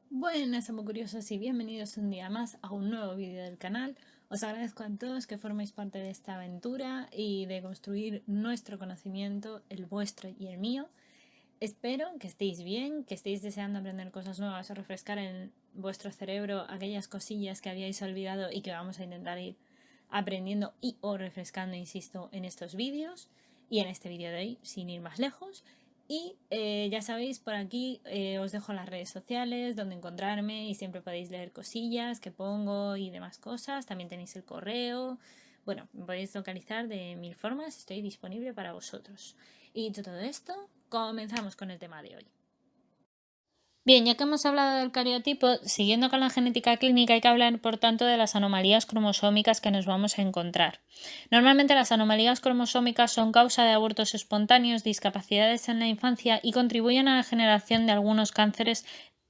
Buenas, amo curiosos, y bienvenidos un día más a un nuevo vídeo del canal. Os agradezco a todos que forméis parte de esta aventura y de construir nuestro conocimiento, el vuestro y el mío. Espero que estéis bien, que estéis deseando aprender cosas nuevas o refrescar en vuestro cerebro aquellas cosillas que habíais olvidado y que vamos a intentar ir aprendiendo y o refrescando, insisto, en estos vídeos y en este vídeo de hoy, sin ir más lejos. Y ya sabéis, por aquí os dejo las redes sociales donde encontrarme y siempre podéis leer cosillas que pongo y demás cosas. También tenéis el correo. Bueno, me podéis localizar de mil formas, estoy disponible para vosotros. Y dicho todo esto, comenzamos con el tema de hoy. Bien, ya que hemos hablado del cariotipo, siguiendo con la genética clínica hay que hablar, por tanto, de las anomalías cromosómicas que nos vamos a encontrar. Normalmente las anomalías cromosómicas son causa de abortos espontáneos, discapacidades en la infancia y contribuyen a la generación de algunos cánceres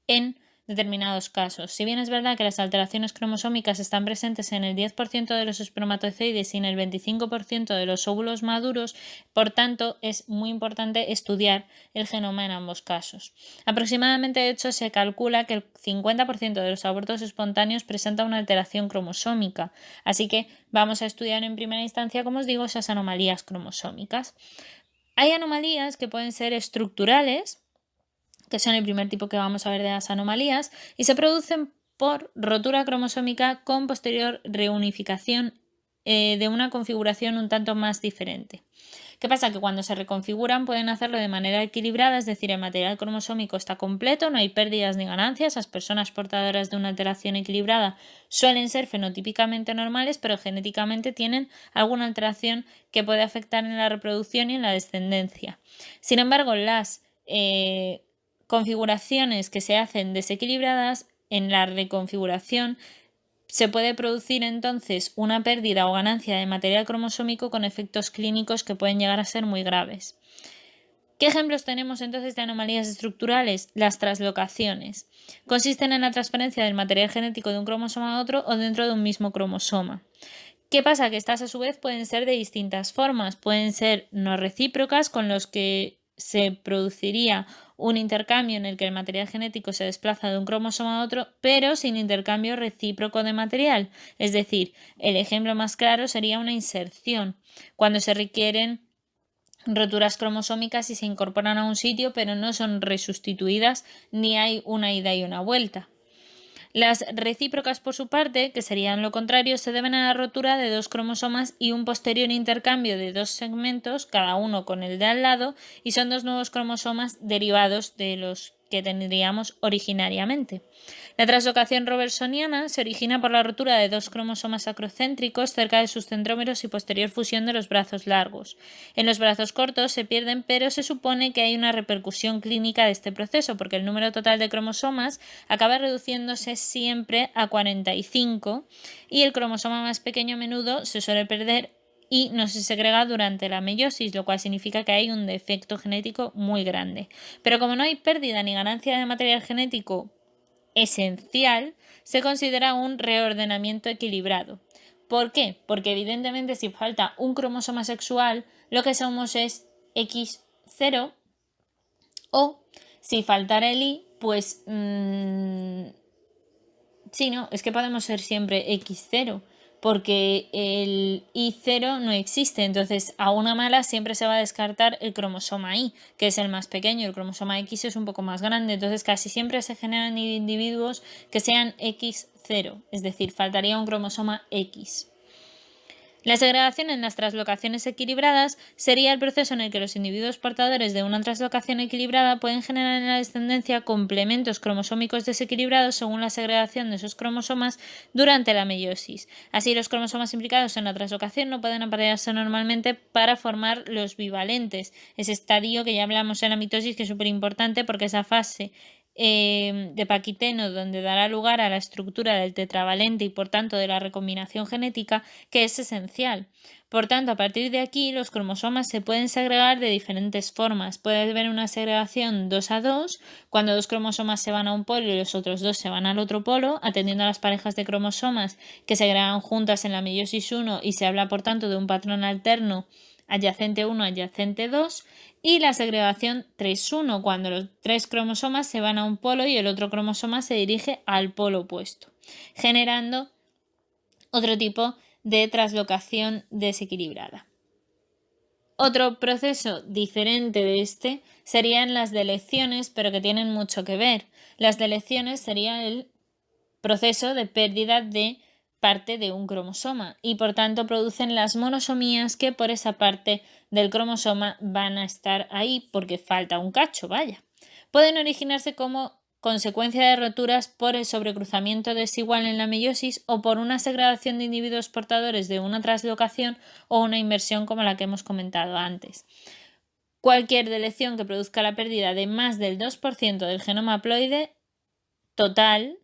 en determinados casos. Si bien es verdad que las alteraciones cromosómicas están presentes en el 10% de los espermatozoides y en el 25% de los óvulos maduros, por tanto es muy importante estudiar el genoma en ambos casos. Aproximadamente, de hecho, se calcula que el 50% de los abortos espontáneos presenta una alteración cromosómica, así que vamos a estudiar en primera instancia, como os digo, esas anomalías cromosómicas. Hay anomalías que pueden ser estructurales, que son el primer tipo que vamos a ver de las anomalías, y se producen por rotura cromosómica con posterior reunificación de una configuración un tanto más diferente. ¿Qué pasa? Que cuando se reconfiguran pueden hacerlo de manera equilibrada, es decir, el material cromosómico está completo, no hay pérdidas ni ganancias. Las personas portadoras de una alteración equilibrada suelen ser fenotípicamente normales, pero genéticamente tienen alguna alteración que puede afectar en la reproducción y en la descendencia. Sin embargo, las configuraciones que se hacen desequilibradas, en la reconfiguración se puede producir entonces una pérdida o ganancia de material cromosómico con efectos clínicos que pueden llegar a ser muy graves. ¿Qué ejemplos tenemos entonces de anomalías estructurales? Las translocaciones. Consisten en la transferencia del material genético de un cromosoma a otro o dentro de un mismo cromosoma. ¿Qué pasa? Que estas a su vez pueden ser de distintas formas. Pueden ser no recíprocas, con los que se produciría un intercambio en el que el material genético se desplaza de un cromosoma a otro, pero sin intercambio recíproco de material. Es decir, el ejemplo más claro sería una inserción, cuando se requieren roturas cromosómicas y se incorporan a un sitio, pero no son resustituidas ni hay una ida y una vuelta. Las recíprocas, por su parte, que serían lo contrario, se deben a la rotura de dos cromosomas y un posterior intercambio de dos segmentos, cada uno con el de al lado, y son dos nuevos cromosomas derivados de los que tendríamos originariamente. La translocación robertsoniana se origina por la rotura de dos cromosomas acrocéntricos cerca de sus centrómeros y posterior fusión de los brazos largos. En los brazos cortos se pierden, pero se supone que hay una repercusión clínica de este proceso, porque el número total de cromosomas acaba reduciéndose siempre a 45 y el cromosoma más pequeño a menudo se suele perder y no se segrega durante la meiosis, lo cual significa que hay un defecto genético muy grande. Pero como no hay pérdida ni ganancia de material genético esencial, se considera un reordenamiento equilibrado. ¿Por qué? Porque evidentemente si falta un cromosoma sexual, lo que somos es X0, o si faltara el Y, pues sí, no, es que podemos ser siempre X0, porque el Y0 no existe, entonces a una mala siempre se va a descartar el cromosoma Y, que es el más pequeño, el cromosoma X es un poco más grande, entonces casi siempre se generan individuos que sean X0, es decir, faltaría un cromosoma X. La segregación en las translocaciones equilibradas sería el proceso en el que los individuos portadores de una translocación equilibrada pueden generar en la descendencia complementos cromosómicos desequilibrados según la segregación de esos cromosomas durante la meiosis. Así, los cromosomas implicados en la translocación no pueden aparearse normalmente para formar los bivalentes, ese estadio que ya hablamos en la mitosis, que es súper importante porque esa fase de Paquiteno, donde dará lugar a la estructura del tetravalente y por tanto de la recombinación genética, que es esencial. Por tanto, a partir de aquí los cromosomas se pueden segregar de diferentes formas. Puede haber una segregación 2 a 2, cuando dos cromosomas se van a un polo y los otros dos se van al otro polo, atendiendo a las parejas de cromosomas que se segregan juntas en la meiosis 1 y se habla por tanto de un patrón alterno adyacente 1, adyacente 2, y la segregación 3-1, cuando los 3 cromosomas se van a un polo y el otro cromosoma se dirige al polo opuesto, generando otro tipo de translocación desequilibrada. Otro proceso diferente de este serían las delecciones, pero que tienen mucho que ver. Las delecciones sería el proceso de pérdida de parte de un cromosoma y por tanto producen las monosomías que por esa parte del cromosoma van a estar ahí porque falta un cacho, vaya. Pueden originarse como consecuencia de roturas por el sobrecruzamiento desigual en la meiosis o por una segregación de individuos portadores de una translocación o una inversión como la que hemos comentado antes. Cualquier delección que produzca la pérdida de más del 2% del genoma haploide total,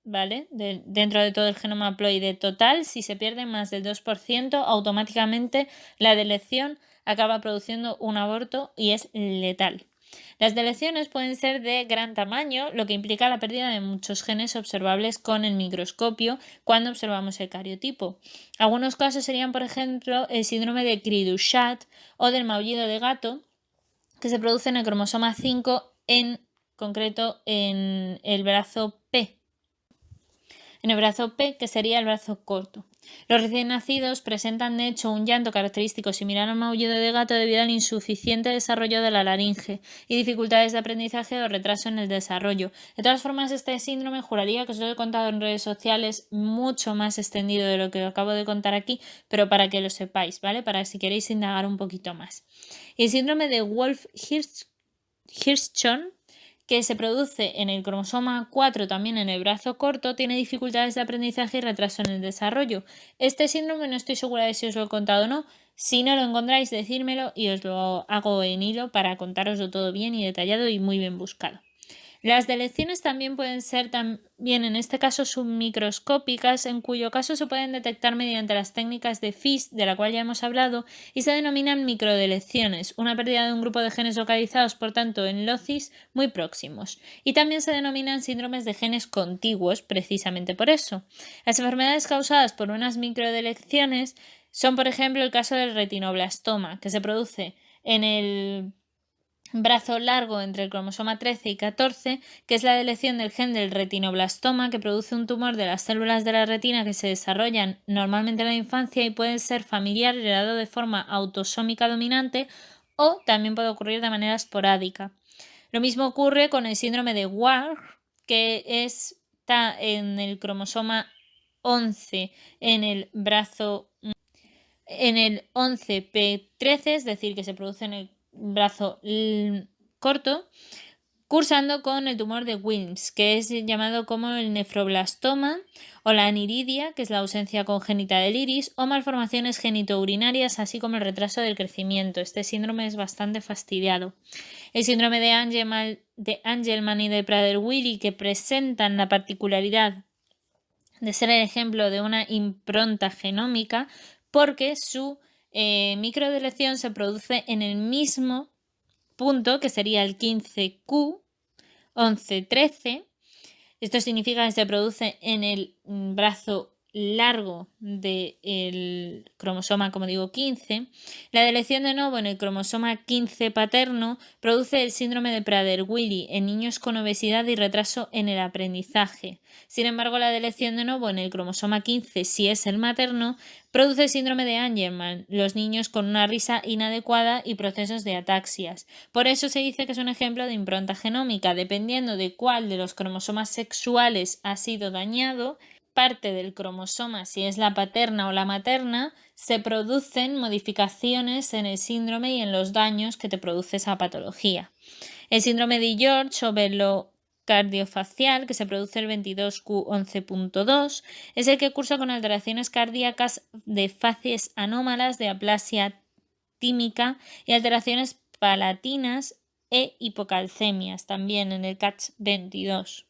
¿vale? Dentro de todo el genoma haploide total, si se pierde más del 2%, automáticamente la delección acaba produciendo un aborto y es letal. Las delecciones pueden ser de gran tamaño, lo que implica la pérdida de muchos genes observables con el microscopio cuando observamos el cariotipo. Algunos casos serían, por ejemplo, el síndrome de Cri-du-Chat o del maullido de gato, que se produce en el cromosoma 5, en concreto en el brazo P. En el brazo P, que sería el brazo corto. Los recién nacidos presentan de hecho un llanto característico similar al maullido de gato debido al insuficiente desarrollo de la laringe y dificultades de aprendizaje o retraso en el desarrollo. De todas formas, este síndrome juraría que os lo he contado en redes sociales mucho más extendido de lo que acabo de contar aquí, pero para que lo sepáis, ¿vale? Para si queréis indagar un poquito más. Y el síndrome de Wolff-Hirschhorn, que se produce en el cromosoma 4 también en el brazo corto, tiene dificultades de aprendizaje y retraso en el desarrollo. Este síndrome no estoy segura de si os lo he contado o no. Si no lo encontráis, decírmelo y os lo hago en hilo para contároslo todo bien y detallado y muy bien buscado. Las delecciones también pueden ser en este caso submicroscópicas, en cuyo caso se pueden detectar mediante las técnicas de FISH, de la cual ya hemos hablado, y se denominan microdelecciones, una pérdida de un grupo de genes localizados, por tanto, en locis muy próximos. Y también se denominan síndromes de genes contiguos, precisamente por eso. Las enfermedades causadas por unas microdelecciones son, por ejemplo, el caso del retinoblastoma, que se produce en el brazo largo entre el cromosoma 13 y 14, que es la delección del gen del retinoblastoma, que produce un tumor de las células de la retina que se desarrollan normalmente en la infancia y puede ser familiar, heredado de forma autosómica dominante o también puede ocurrir de manera esporádica. Lo mismo ocurre con el síndrome de Warg, que está en el cromosoma 11 en el brazo en el 11p13, es decir, que se produce en el brazo corto, cursando con el tumor de Wilms, que es llamado como el nefroblastoma, o la aniridia, que es la ausencia congénita del iris, o malformaciones genitourinarias, así como el retraso del crecimiento. Este síndrome es bastante fastidiado. El síndrome de Angelman y de Prader-Willi, que presentan la particularidad de ser el ejemplo de una impronta genómica, porque su microdelección se produce en el mismo punto, que sería el 15q, 11-13. Esto significa que se produce en el brazo largo del cromosoma, como digo, 15. La delección de nuevo en el cromosoma 15 paterno produce el síndrome de Prader-Willi en niños con obesidad y retraso en el aprendizaje. Sin embargo, la delección de nuevo en el cromosoma 15, si es el materno, produce el síndrome de Angelman, los niños con una risa inadecuada y procesos de ataxias. Por eso se dice que es un ejemplo de impronta genómica. Dependiendo de cuál de los cromosomas sexuales ha sido dañado, parte del cromosoma, si es la paterna o la materna, se producen modificaciones en el síndrome y en los daños que te produce esa patología. El síndrome de George o velocardiofacial, que se produce el 22q11.2, es el que cursa con alteraciones cardíacas de facies anómalas, de aplasia tímica y alteraciones palatinas e hipocalcemias, también en el CATS22.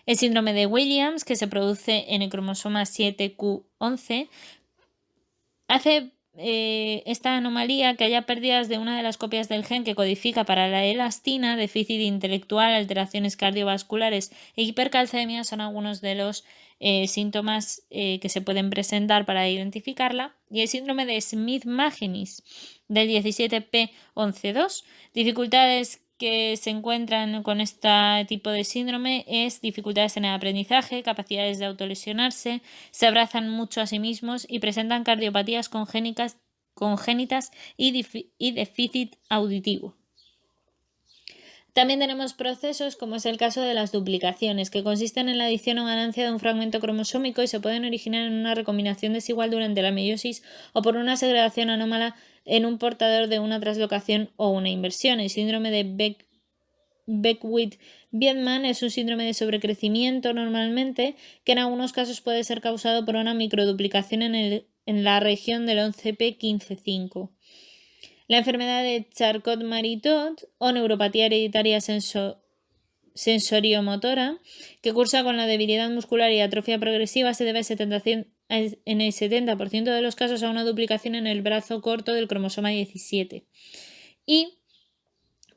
El síndrome de Williams, que se produce en el cromosoma 7q11, hace esta anomalía que haya pérdidas de una de las copias del gen que codifica para la elastina, déficit intelectual, alteraciones cardiovasculares e hipercalcemia son algunos de los síntomas que se pueden presentar para identificarla. Y el síndrome de Smith-Magenis, del 17P11.2. Dificultades que se encuentran con este tipo de síndrome es dificultades en el aprendizaje, capacidades de autolesionarse, se abrazan mucho a sí mismos y presentan cardiopatías congénitas y déficit auditivo. También tenemos procesos como es el caso de las duplicaciones, que consisten en la adición o ganancia de un fragmento cromosómico y se pueden originar en una recombinación desigual durante la meiosis o por una segregación anómala en un portador de una translocación o una inversión. El síndrome de Beckwith-Wiedemann es un síndrome de sobrecrecimiento normalmente, que en algunos casos puede ser causado por una microduplicación en la región del 11p15.5. La enfermedad de Charcot-Marie-Tooth o neuropatía hereditaria sensoriomotora, que cursa con la debilidad muscular y atrofia progresiva, se debe en el 70% de los casos a una duplicación en el brazo corto del cromosoma 17. Y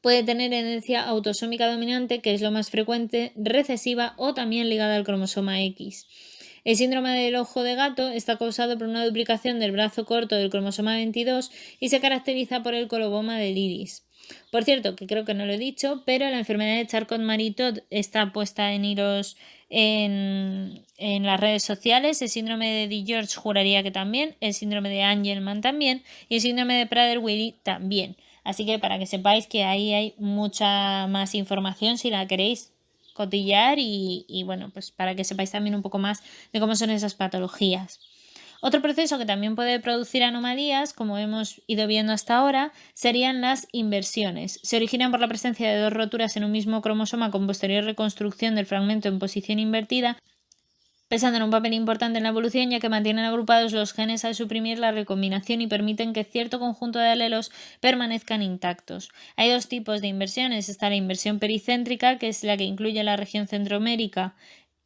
puede tener herencia autosómica dominante, que es lo más frecuente, recesiva o también ligada al cromosoma X. El síndrome del ojo de gato está causado por una duplicación del brazo corto del cromosoma 22 y se caracteriza por el coloboma del iris. Por cierto, que creo que no lo he dicho, pero la enfermedad de Charcot-Marie-Tooth está puesta en hilos en las redes sociales. El síndrome de DiGeorge juraría que también, el síndrome de Angelman también y el síndrome de Prader-Willi también. Así que para que sepáis que ahí hay mucha más información si la queréis cotillar y bueno, pues para que sepáis también un poco más de cómo son esas patologías. Otro proceso que también puede producir anomalías, como hemos ido viendo hasta ahora, serían las inversiones. Se originan por la presencia de dos roturas en un mismo cromosoma con posterior reconstrucción del fragmento en posición invertida, pensando en un papel importante en la evolución, ya que mantienen agrupados los genes al suprimir la recombinación y permiten que cierto conjunto de alelos permanezcan intactos. Hay dos tipos de inversiones. Está la inversión pericéntrica, que es la que incluye la región centromérica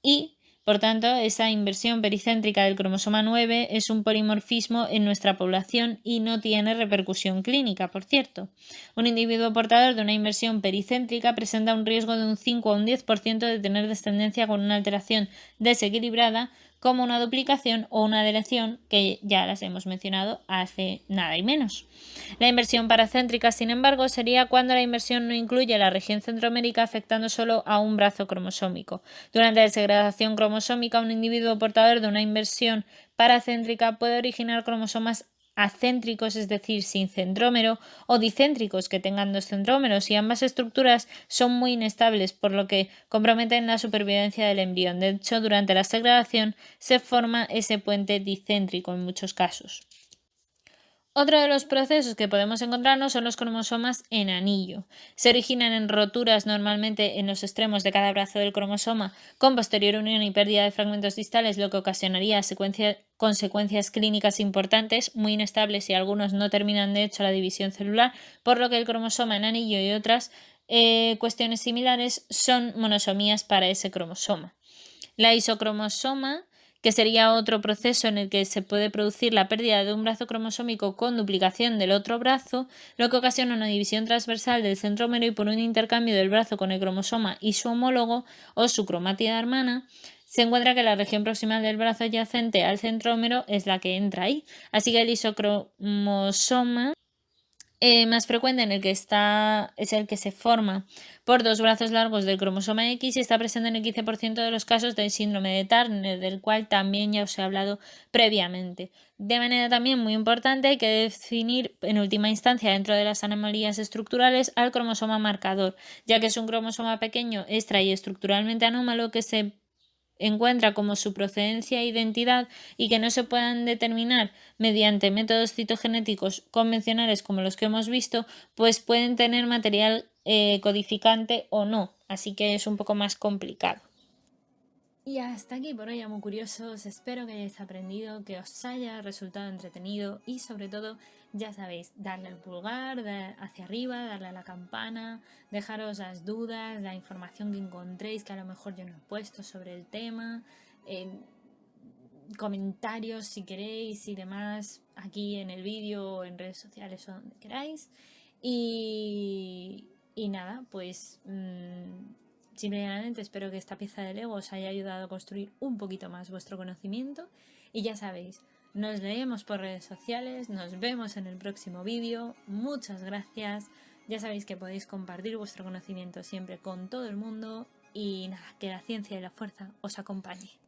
y, por tanto, esa inversión pericéntrica del cromosoma 9 es un polimorfismo en nuestra población y no tiene repercusión clínica, por cierto. Un individuo portador de una inversión pericéntrica presenta un riesgo de un 5 a un 10% de tener descendencia con una alteración desequilibrada, como una duplicación o una deleción, que ya las hemos mencionado hace nada y menos. La inversión paracéntrica, sin embargo, sería cuando la inversión no incluye la región centromérica, afectando solo a un brazo cromosómico. Durante la segregación cromosómica, un individuo portador de una inversión paracéntrica puede originar cromosomas acéntricos, es decir, sin centrómero, o dicéntricos, que tengan dos centrómeros, y ambas estructuras son muy inestables, por lo que comprometen la supervivencia del embrión. De hecho, durante la segregación se forma ese puente dicéntrico en muchos casos. Otro de los procesos que podemos encontrarnos son los cromosomas en anillo. Se originan en roturas normalmente en los extremos de cada brazo del cromosoma con posterior unión y pérdida de fragmentos distales, lo que ocasionaría consecuencias clínicas importantes, muy inestables, y algunos no terminan de hecho la división celular, por lo que el cromosoma en anillo y otras cuestiones similares son monosomías para ese cromosoma. La isocromosoma, que sería otro proceso en el que se puede producir la pérdida de un brazo cromosómico con duplicación del otro brazo, lo que ocasiona una división transversal del centrómero y por un intercambio del brazo con el cromosoma y su homólogo o su cromátida hermana, se encuentra que la región proximal del brazo adyacente al centrómero es la que entra ahí. Así que el isocromosoma más frecuente en el que es el que se forma por dos brazos largos del cromosoma X y está presente en el 15% de los casos del síndrome de Turner, del cual también ya os he hablado previamente. De manera también muy importante, hay que definir en última instancia dentro de las anomalías estructurales al cromosoma marcador, ya que es un cromosoma pequeño, extra y estructuralmente anómalo que se encuentra como su procedencia e identidad y que no se puedan determinar mediante métodos citogenéticos convencionales como los que hemos visto, pues pueden tener material codificante o no, así que es un poco más complicado. Y hasta aquí por hoy, amo curiosos. Espero que hayáis aprendido, que os haya resultado entretenido y sobre todo, ya sabéis, darle al pulgar hacia arriba, darle a la campana, dejaros las dudas, la información que encontréis que a lo mejor yo no he puesto sobre el tema, comentarios si queréis y demás aquí en el vídeo o en redes sociales o donde queráis. Y nada, pues simplemente espero que esta pieza de Lego os haya ayudado a construir un poquito más vuestro conocimiento y ya sabéis, Nos leemos por redes sociales, nos vemos en el próximo vídeo. Muchas gracias. Ya sabéis que podéis compartir vuestro conocimiento siempre con todo el mundo y nada, que la ciencia y la fuerza os acompañe.